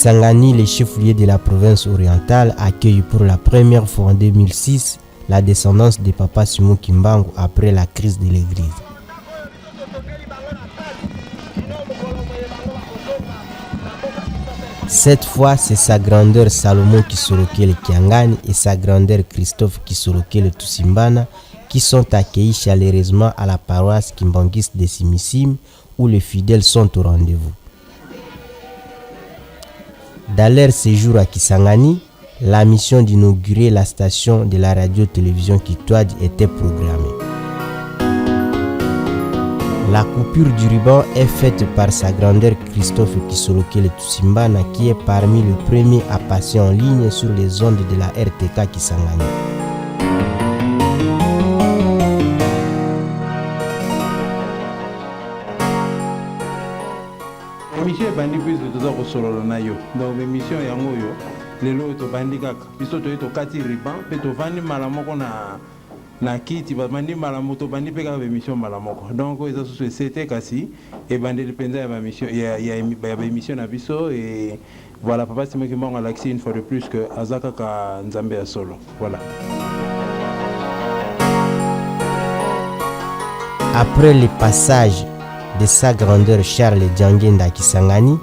Kisangani, le chef-lieu de la province orientale, accueille pour la première fois en 2006 la descendance de Papa Simon Kimbangu après la crise de l'église. Cette fois, c'est sa grandeur Salomon Kisolokele Kiangani et sa grandeur Christophe Kisolokele Tusimbana qui sont accueillis chaleureusement à la paroisse kimbanguiste de Simissim où les fidèles sont au rendez-vous. Dans leur séjour à Kisangani, la mission d'inaugurer la station de la radio-télévision Kitwadi était programmée. La coupure du ruban est faite par sa grandeur Christophe Kisolokele Tusimbana qui est parmi les premiers à passer en ligne sur les ondes de la RTK Kisangani. Émission bandi plus de toza ko solo na yo. Donc émission yango yo lelo to bandi kaka. Biso to kati ruban pe to vandi malamoko na kiti bandi malamoto bandi peka ba émission malamoko. Donc eza so c'était kasi et bandi dependa ya émission ya émission na biso et voilà Papa Simon Kimbangu a l'accès une fois de plus que azaka ka nzambe ya solo. Voilà. Après le passage de sa grandeur Charles Djangenda Kisangani,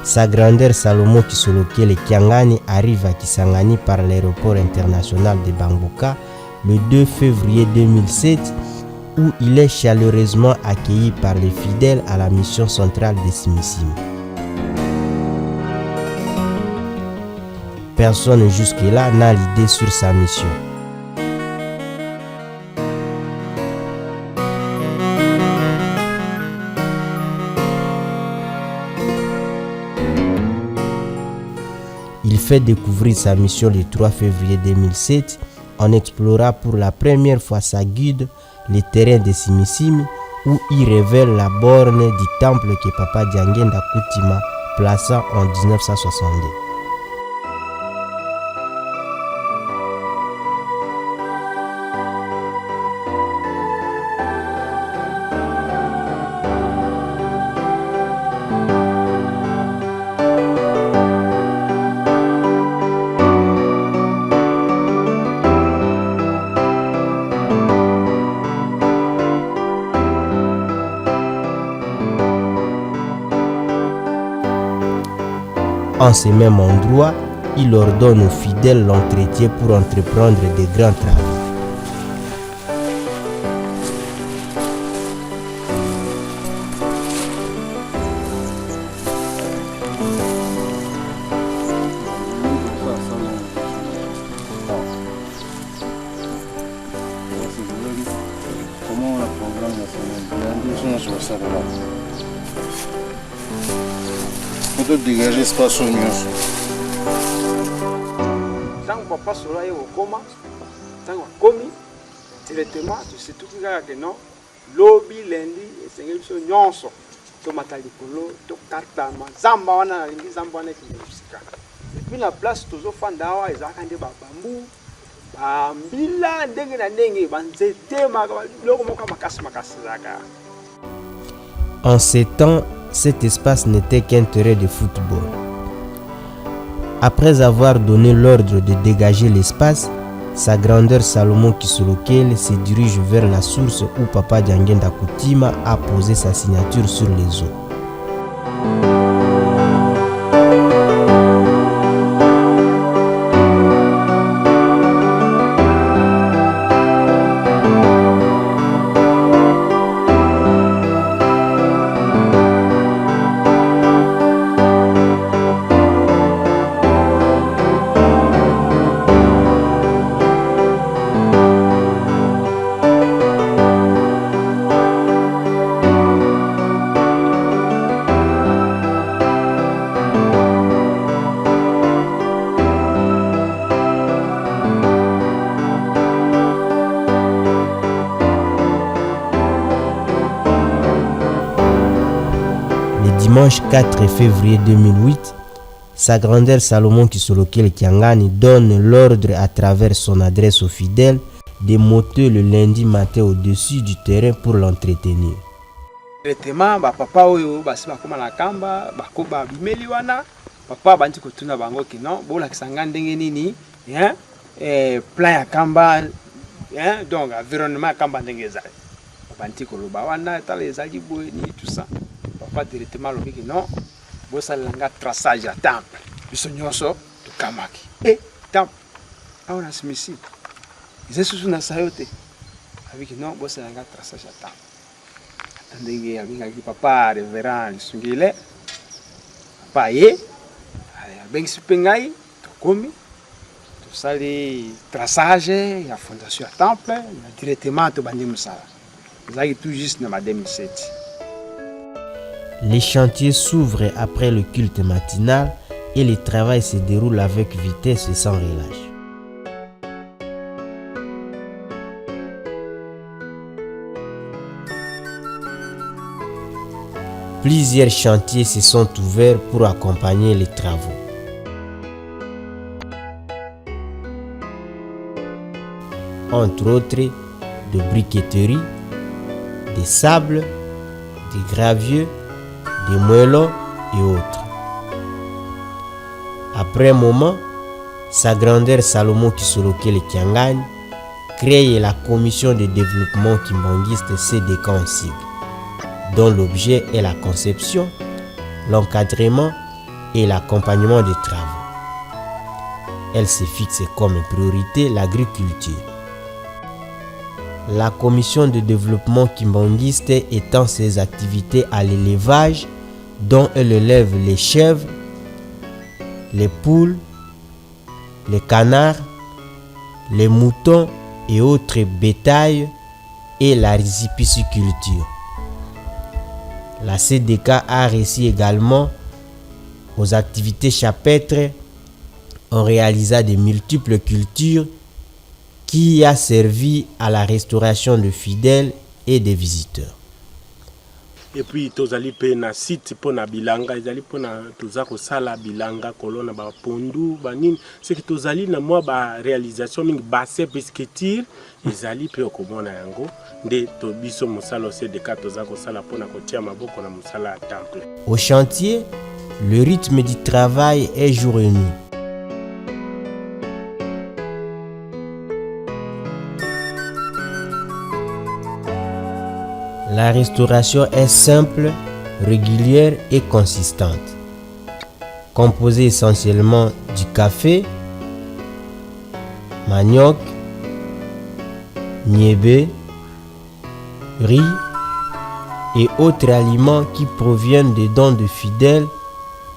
sa grandeur Salomon Kisolokele Kiangani arrive à Kisangani par l'aéroport international de Bambuka le 2 février 2007 où il est chaleureusement accueilli par les fidèles à la mission centrale de Simissim. Personne jusque-là n'a l'idée sur sa mission. Il fait découvrir sa mission le 3 février 2007. On explora pour la première fois sa guide, les terrains de Simissim, où il révèle la borne du temple que Papa Djangenda Coutima plaça en 1962. En ce même endroit, il ordonne aux fidèles l'entretien pour entreprendre de grands travaux. De dégager espace au mieux. Tant que papa sera au coma, tant que commis, directement, tu sais tout que non, lobby lundi, et c'est une chose nyonso, to matalikolo, to katama, zamba wana lingi zamba wana kimusika. Et puis la place toujours fandawa, ils akande ba bambou, ba mbila ndenge na ndenge, banzete loko moka makasi zaka. En ces temps, cet espace n'était qu'un terrain de football. Après avoir donné l'ordre de dégager l'espace, sa grandeur Salomon Kisolokele se dirige vers la source où Papa Djangenda Coutima a posé sa signature sur les eaux. Dimanche 4 février 2008, sa grandeur Salomon Kisolokele Kiangani donne l'ordre à travers son adresse aux fidèles de monter le lundi matin au-dessus du terrain pour l'entretenir. Traitement, papa oyo basi bakoma na kamba, bakoba bimeli wana, papa banti kotuna bango ki non bolakisa nga ndenge nini plan ya kamba donc environnement ya kamba ndenge ezali banti koloba wana tala ezali boye ni tout ça papa directement lobi ki non bosalela nga traçage ya temple biso nyonso tokamaki temple aona simisi eza susu na sayo te abiki non bosalela nga traçage ya temple ndenge abingaki papa révérend Lisungile papa ye abengisi mpe ngai tokomi tosali traçage ya fondation ya temple na directement tobandi mosala ezalaki tout juste na 2007. Les chantiers s'ouvrent après le culte matinal et le travail se déroule avec vitesse et sans relâche. Plusieurs chantiers se sont ouverts pour accompagner les travaux. Entre autres, de briqueterie, des sables, des graviers, des moellons et autres. Après un moment, sa grandeur Salomon Kisolokele Kiangani crée la commission de développement kimbangiste CDK en sigle, dont l'objet est la conception, l'encadrement et l'accompagnement des travaux. Elle se fixe comme priorité l'agriculture. La commission de développement kimbangiste étend ses activités à l'élevage, dont elle élève les chèvres, les poules, les canards, les moutons et autres bétails et la riziculture. La CDK a réussi également aux activités champêtres en réalisant de multiples cultures qui a servi à la restauration de fidèles et des visiteurs. Et puis tozali pe na site po na bilanga ezali po na toza ko sala bilanga kolona ba pondu banini c'est que tozali na moi ba réalisation mingi bassin pesquetir ezali pe okomona yango nde to biso musala CDK toza ko sala po na kotia maboko na musala ya temple. Au chantier, le rythme du travail est jour et nuit. La restauration est simple, régulière et consistante. Composée essentiellement du café, manioc, niébé, riz et autres aliments qui proviennent des dons de fidèles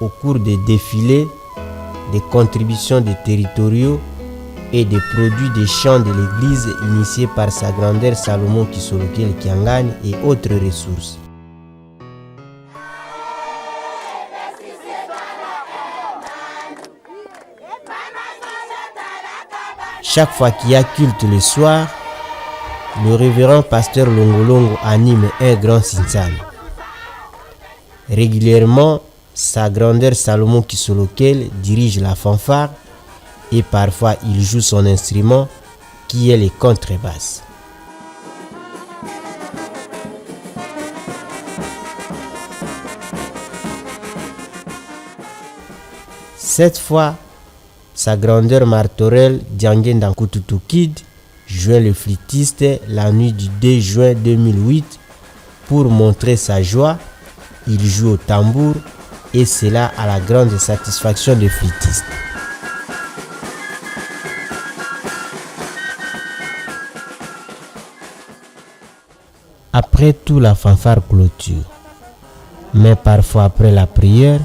au cours des défilés, des contributions des territoriaux et des produits des champs de l'église initiés par sa grandeur Salomon Kisolokele Kiangani et autres ressources. Chaque fois qu'il y a culte le soir, le révérend pasteur Longolongo anime un grand sinsane. Régulièrement, sa grandeur Salomon Kisolokele dirige la fanfare et parfois il joue son instrument qui est les contrebasses. Cette fois, sa grandeur Martorel Diangenda Kututukid jouait le flûtiste la nuit du 2 juin 2008 pour montrer sa joie. Il joue au tambour et cela à la grande satisfaction des flûtistes. Après tout, la fanfare clôture. Mais parfois après la prière,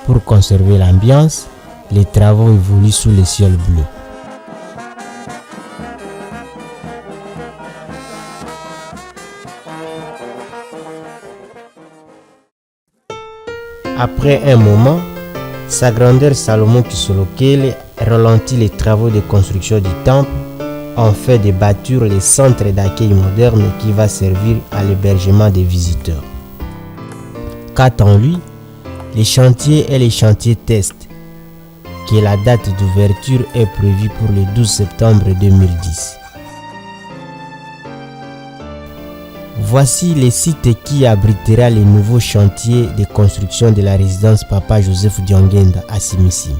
pour conserver l'ambiance, les travaux évoluent sous le ciel bleu. Après un moment, sa grandeur Salomon Kisolokele ralentit les travaux de construction du temple en fait de bâtir le centre d'accueil moderne qui va servir à l'hébergement des visiteurs. Qu'attend lui? Les chantiers et les chantiers test, que la date d'ouverture est prévue pour le 12 septembre 2010. Voici les sites qui abritera les nouveaux chantiers de construction de la résidence Papa Joseph Diongenda à Simissim.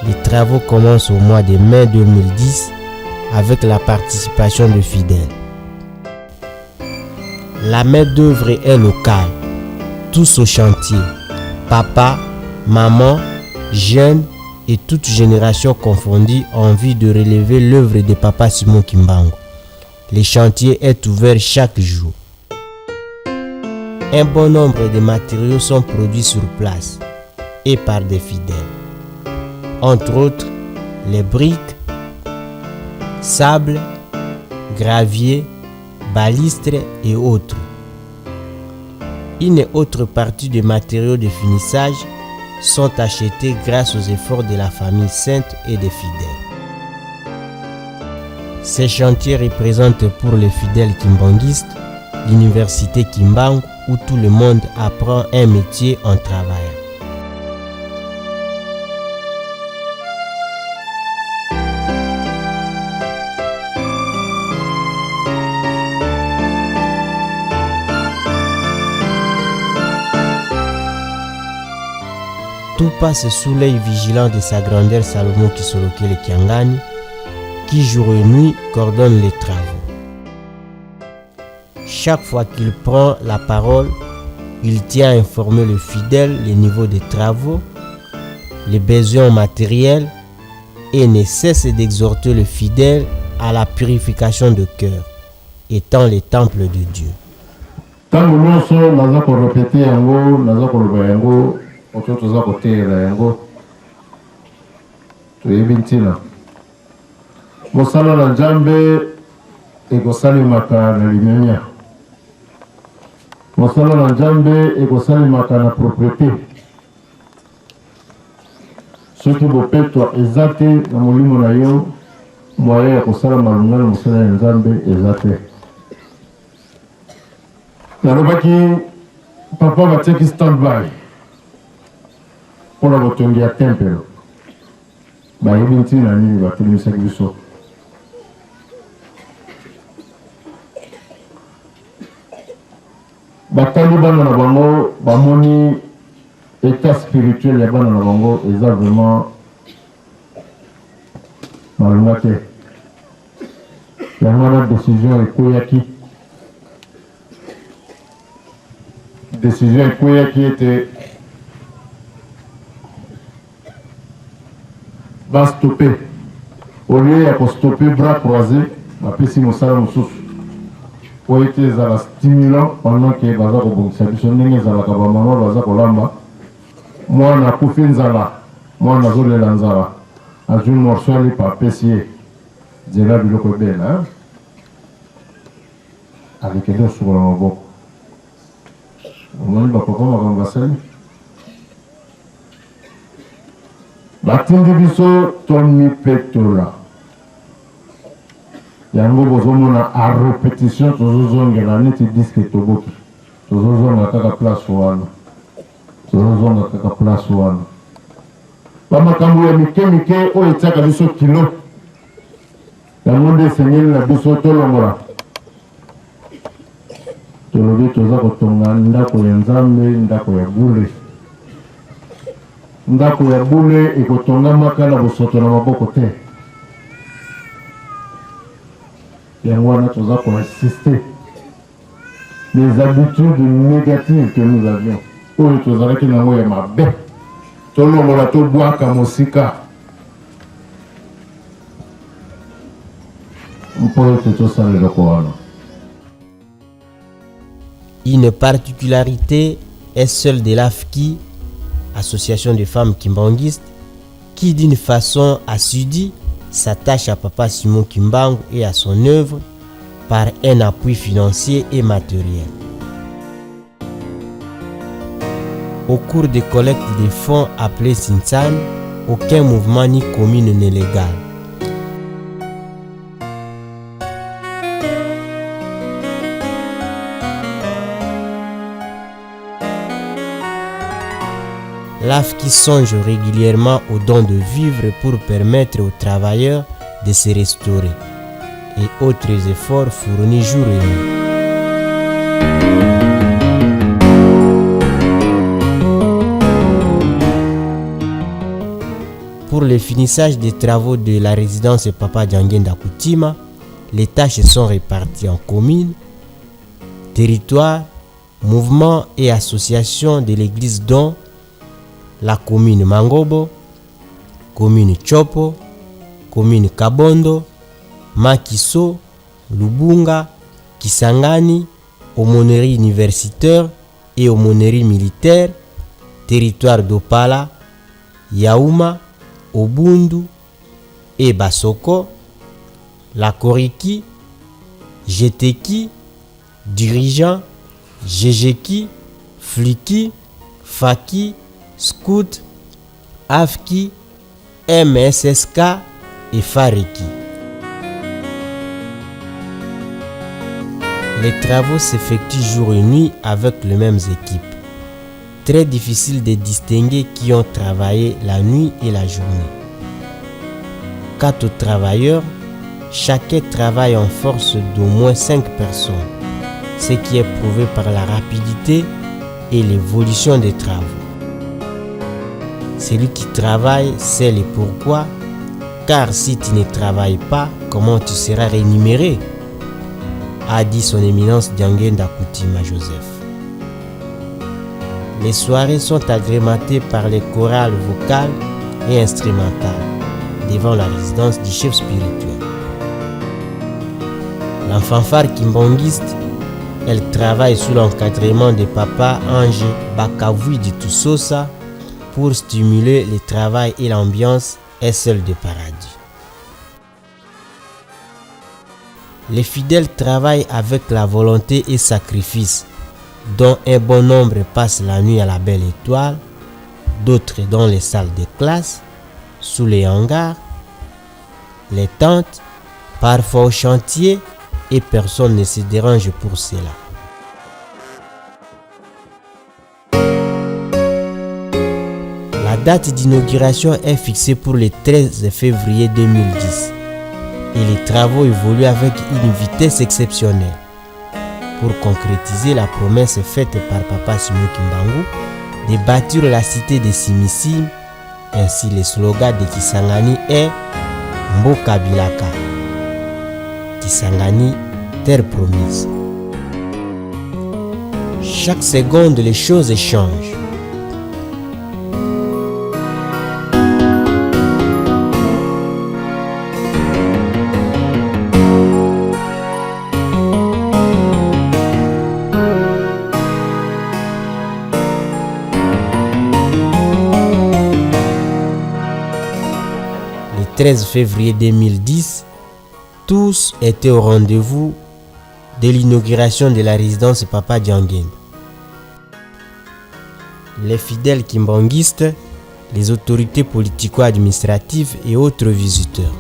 Les travaux commencent au mois de mai 2010 avec la participation de fidèles. La main d'œuvre est locale, tous au chantier, papa, maman, jeunes et toute génération confondue ont envie de relever l'œuvre de Papa Simon Kimbangu. Le chantier est ouvert chaque jour. Un bon nombre de matériaux sont produits sur place et par des fidèles. Entre autres, les briques, sable, gravier, balistres et autres. Une autre partie des matériaux de finissage sont achetés grâce aux efforts de la famille sainte et des fidèles. Ces chantiers représentent pour les fidèles kimbanguistes l'université Kimbangu où tout le monde apprend un métier en travaillant. Tout passe sous l'œil vigilant de sa grandeur Salomon Kisolokele Kiangani, qui jour et nuit coordonne les travaux. Chaque fois qu'il prend la parole, il tient à informer le fidèle les niveaux des travaux, les besoins matériels et ne cesse d'exhorter le fidèle à la purification de cœur, étant le temple de Dieu. Tangu nyonso naza korepete yango, naza koloba yango, oto toza koteela yango, toyebi ntina. Mosala na Nzambe ekosalemaka na limemia. Mosala na Nzambe ekosalemaka na propriété. Soki bopetwa eza te na molimo na yo, moyen ya kosala malunga na mosala ya Nzambe eza te. Nalobaki papa batiaki stand-by mpona botongi ya tempelo. Bayebi ntina nini batelemisaki biso. Batali bana na bango bamoni état spirituel ya bana na bango eza vraiment malunga te. Yango wana décision ekoyaki. Décision ekoyaki ete bastoppe. Au lieu ya kostoppe bras croisés, bapesi mosala mosusu. Po ete ezala stimulant pendant ke baza kobongisa biso ndenge ezalaka bamama baza kolamba. Mwana akufi nzala, mwana azolela nzala. Azwi morceau alipa apesi ye. Nzela biloko ebela. Alekeli osukola maboko. Omoni bapapa makambo basali. Batindi biso tomipetola. Yango bozomona a répétition tozozongela neti diske toboki. Tozozonga kaka place wana. Tozozonga kaka place wana. Bamakambo ya mike oyo etiaka biso kilo. Yango nde esengeli na biso tolongola. Tolobi toza kotonga ndako ya Nzambe, ndako ya bule. Ndako ya bule ekotongama na bosoto na maboko te. Yango wana toza insister. Les habitudes négatives que nous avions. Oyo tozalaki nango ya mabe. Tolongola tobwaka mosika. Mpo ete tosala eloko wana. Une particularité est celle de l'AFKI, Association de femmes kimbanguistes, qui d'une façon assidue s'attache à Papa Simon Kimbangu et à son œuvre par un appui financier et matériel. Au cours des collectes de fonds appelés Sinsan, aucun mouvement ni commune n'est légal. l'AFKI songe régulièrement aux dons de vivres pour permettre aux travailleurs de se restaurer et autres efforts fournis jour et nuit. Pour le finissage des travaux de la résidence Papa Dianguenda Coutima, les tâches sont réparties en communes, territoires, mouvements et associations de l'église dont la commune Mangobo, commune Chopo, commune Kabondo, Makiso, Lubunga, Kisangani, aumônerie universitaire et aumônerie militaire, territoire d'Opala, Yaouma, Obundu et Basoko, la Koriki, Jeteki, dirigeant, Jejeki, Fliki, Faki, Scout, Afki, MSSK et Fariki. Les travaux s'effectuent jour et nuit avec les mêmes équipes. Très difficile de distinguer qui ont travaillé la nuit et la journée. Quant aux travailleurs, chacun travaille en force d'au moins 5 personnes, ce qui est prouvé par la rapidité et l'évolution des travaux. Celui qui travaille sait le pourquoi, car si tu ne travailles pas, comment tu seras rémunéré, a dit son éminence Dianguenda Coutima Joseph. Les soirées sont agrémentées par les chorales vocales et instrumentales devant la résidence du chef spirituel. La fanfare kimbongiste, elle travaille sous l'encadrement de Papa Ange Bakavoui de Toussosa pour stimuler le travail et l'ambiance est celle de paradis. Les fidèles travaillent avec la volonté et sacrifice, dont un bon nombre passent la nuit à la Belle Étoile, d'autres dans les salles de classe, sous les hangars, les tentes, parfois au chantier, et personne ne se dérange pour cela. La date d'inauguration est fixée pour le 13 février 2010 et les travaux évoluent avec une vitesse exceptionnelle. Pour concrétiser la promesse faite par Papa Simon Kimbangu de bâtir la cité de Simissim, ainsi le slogan de Kisangani est Mboka Bilaka. Kisangani, terre promise. Chaque seconde, les choses changent. Le 13 février 2010, tous étaient au rendez-vous de l'inauguration de la résidence Papa Dianguenda. Les fidèles kimbongistes, les autorités politico-administratives et autres visiteurs.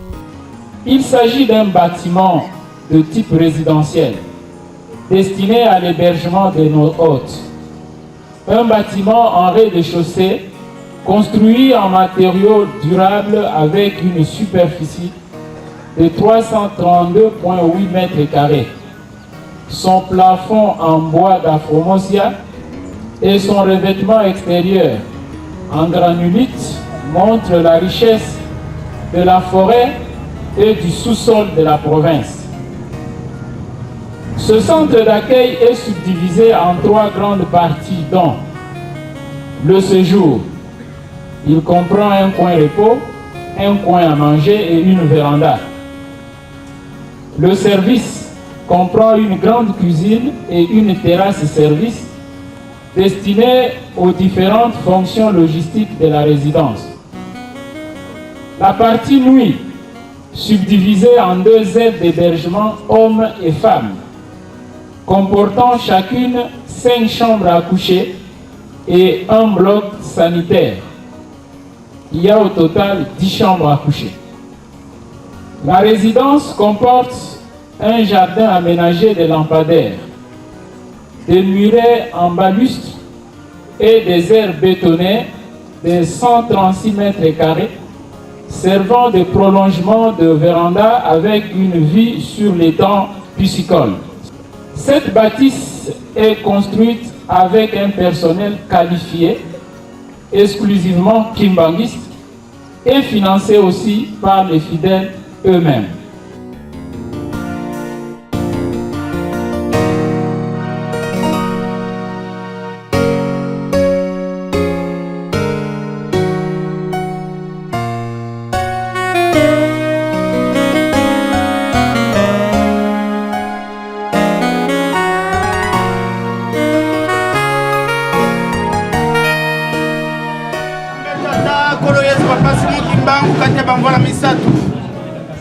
Il s'agit d'un bâtiment de type résidentiel destiné à l'hébergement de nos hôtes. Un bâtiment en rez-de-chaussée construit en matériaux durables avec une superficie de 332,8 mètres carrés. Son plafond en bois d'Afromosia et son revêtement extérieur en granulite montrent la richesse de la forêt et du sous-sol de la province. Ce centre d'accueil est subdivisé en 3 grandes parties, dont le séjour. Il comprend un coin repos, un coin à manger et une véranda. Le service comprend une grande cuisine et une terrasse service destinée aux différentes fonctions logistiques de la résidence. La partie nuit, subdivisée en 2 aires d'hébergement hommes et femmes, comportant chacune 5 chambres à coucher et un bloc sanitaire. Il y a au total 10 chambres à coucher. La résidence comporte un jardin aménagé de lampadaires, des murets en balustre et des aires bétonnées de 136 mètres carrés, servant de prolongement de véranda avec une vue sur l'étang piscicole. Cette bâtisse est construite avec un personnel qualifié, exclusivement kimbanguiste, et financée aussi par les fidèles eux-mêmes.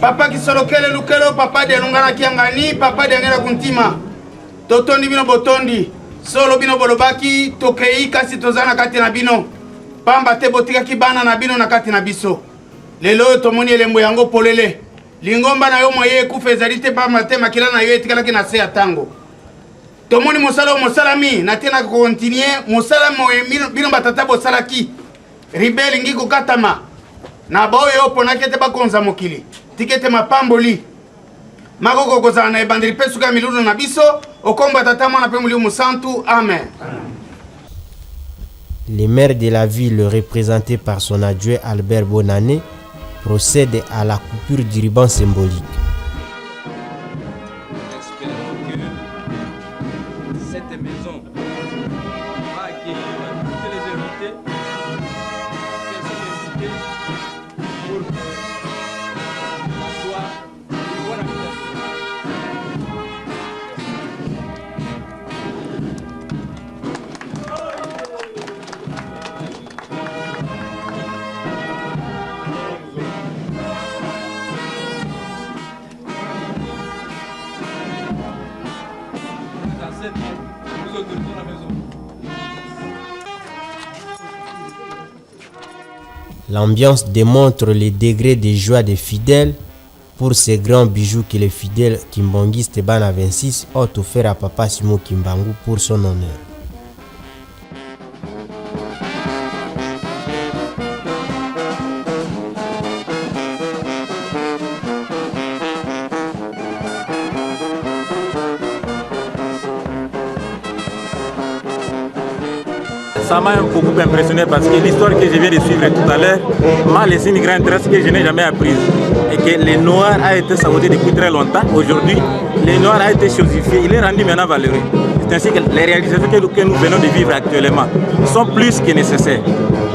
Papa kisolokele lukelo, papa de lungana kiangani, papa de ngela kuntima. Totondi bino botondi, solo bino bolobaki, tokei kasi tozana kati na bino. Pamba te botika kibana na bino na kati na biso. Lelo tomoni elembo yango polele. Lingomba na yo moye kufezali te pamba te makila na yo etikala ki na se ya tango. Tomoni mosala mosalami, na tena continuer mosala moye bino batata bosalaki. Ribeli ngi kokatama. Na boyo ponaki te bakonza mokili. Tikete mapamboli. Makoko kozala na ebandeli pe suka milulu na biso, okomba tata mwana pe mulio musantu. Amen. Le maire de la ville, représenté par son adjoint Albert Bonané, procède à la coupure du ruban symbolique. Cette maison va accueillir toutes les invités pour que soit une bonne habitation. Nous autorisons la maison. L'ambiance démontre le degré de joie des fidèles pour ces grands bijoux que les fidèles kimbanguistes Bana 26 ont offert à Papa Simo Kimbangu pour son honneur. Ça m'a beaucoup impressionné parce que l'histoire que je viens de suivre tout à l'heure m'a laissé une grande trace que je n'ai jamais apprise. Et que le noir a été saboté depuis très longtemps. Aujourd'hui, le noir a été chosifié, il est rendu maintenant valeureux. C'est ainsi que les réalisations que nous venons de vivre actuellement sont plus que nécessaires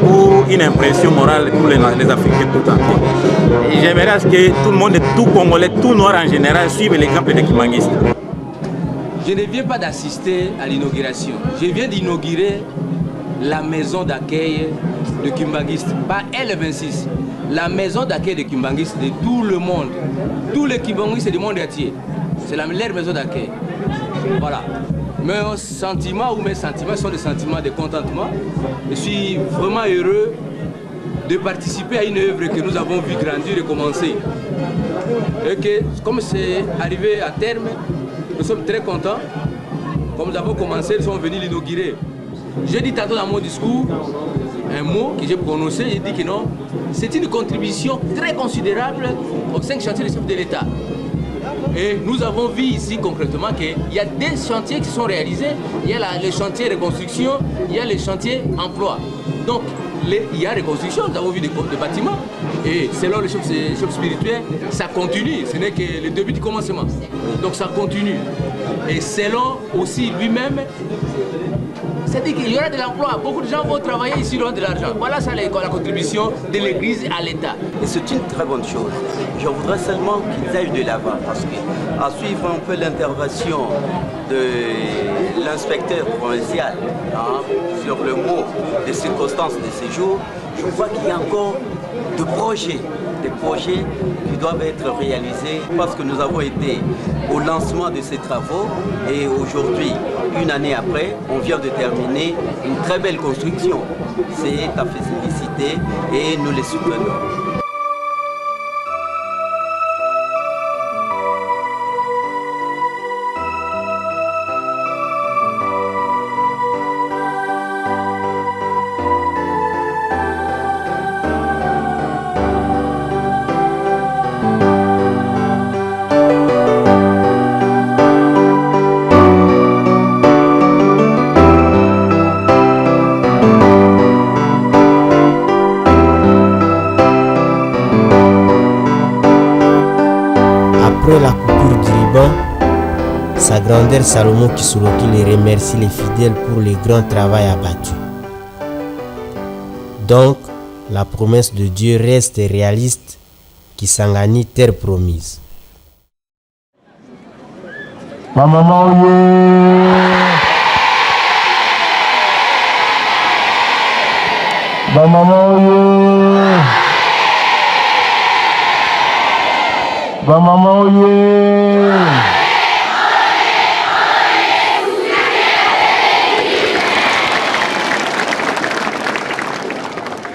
pour une impression morale pour les Africains tout entiers. Et j'aimerais que tout le monde, tout Congolais, tout noir en général, suive l'exemple des Kimbanguistes. Je ne viens pas d'assister à l'inauguration. Je viens d'inaugurer la maison d'accueil de Kimbanguistes, pas L26, la maison d'accueil de Kimbanguistes de tout le monde. Tous les Kimbanguistes du monde entier. C'est leur maison d'accueil. Voilà. Mes sentiments ou mes sentiments sont des sentiments de contentement. Je suis vraiment heureux de participer à une œuvre que nous avons vu grandir et commencer. Et que, comme c'est arrivé à terme, nous sommes très contents. Comme nous avons commencé, nous sommes venus l'inaugurer. J'ai dit tantôt dans mon discours un mot que j'ai prononcé, j'ai dit que non, c'est une contribution très considérable aux 5 chantiers de chef de l'État. Et nous avons vu ici concrètement qu'il y a des chantiers qui sont réalisés, il y a les chantiers reconstruction, il y a les chantiers emploi. Donc il y a reconstruction, nous avons vu des bâtiments, et selon le chef spirituel, ça continue, ce n'est que le début du commencement. Donc ça continue. Et selon aussi lui-même, c'est-à-dire qu'il y aura de l'emploi, beaucoup de gens vont travailler ici, ils auront de l'argent. Voilà ça la contribution de l'Église à l'État. Et c'est une très bonne chose. Je voudrais seulement qu'ils aillent de l'avant parce qu'à suivre un peu l'intervention de l'inspecteur provincial sur le mot des circonstances de séjour, je crois qu'il y a encore des projets qui doivent être réalisés parce que nous avons été au lancement de ces travaux et aujourd'hui, une année après, on vient de terminer une très belle construction. C'est à féliciter et nous les soutenons. Après la coupure du ruban, Sa grandeur Salomon Kisoloki les remercie les fidèles pour le grand travail abattu. Donc, la promesse de Dieu reste réaliste, Kisangani, terre promise. Ma maman, ma maman, ma maman,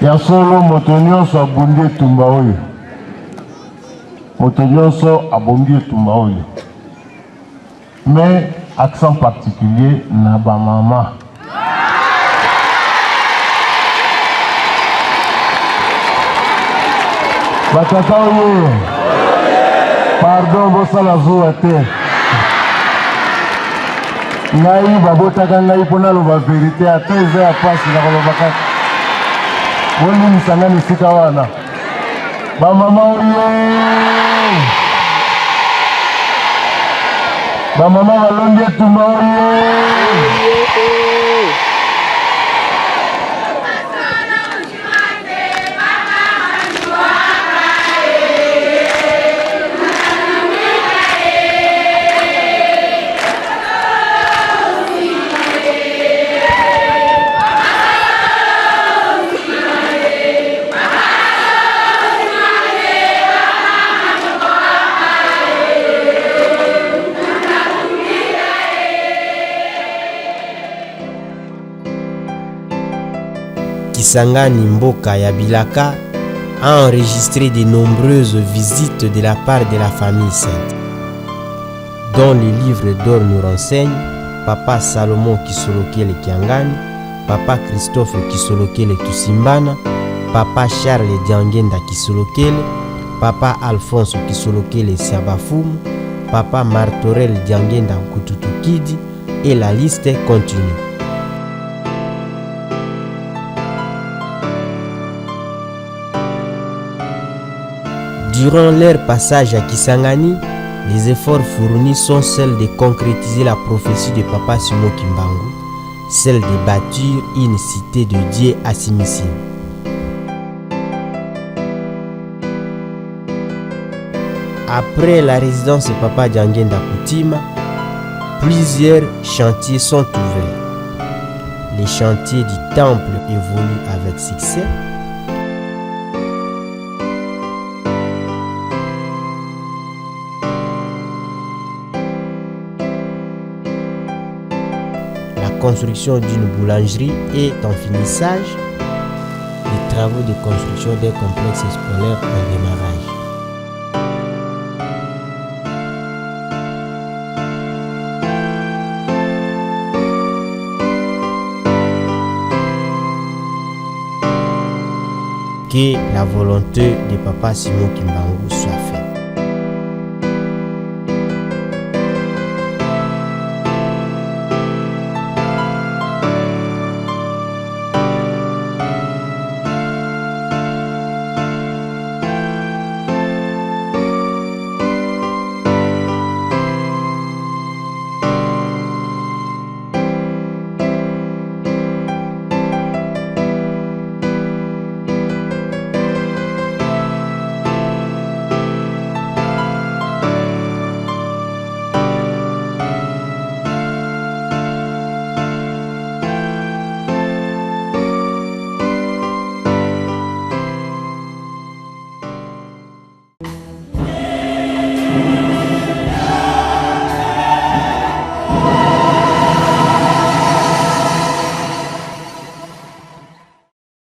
ya solo moto nyonso abongi etumba oyo, moto nyonso abongi etumba oyo, mais accent particulier na ba mama. Batata oyo, pardon bosala zuwa te, ngai babotaka ngai mpona loba verité ata eza ya pasi na kolobaka bolimisa ngani esika wana. Bamama oyo, bamama balongi etumba oyo. Kisangani Mboka ya Bilaka a enregistré de nombreuses visites de la part de la famille sainte, dont les livres d'or nous renseignent Papa Salomon Kisolokele Kiangani, Papa Christophe Kisolokele Tusimbana, Papa Charles Diangenda Kisolokele, Papa Alphonse Kisolokele Siabafumu, Papa Martorel Diangenda Kututukidi, et la liste continue. Durant leur passage à Kisangani, les efforts fournis sont celles de concrétiser la prophétie de Papa Simon Kimbangu, celle de bâtir une cité de Dieu à Simissim. Après la résidence de Papa Diangenda Kutima, plusieurs chantiers sont ouverts. Les chantiers du temple évoluent avec succès. La construction d'une boulangerie est en finissage. Les travaux de construction d'un complexe scolaire en démarrage. Que la volonté de Papa Simon Kimbangu soit faite.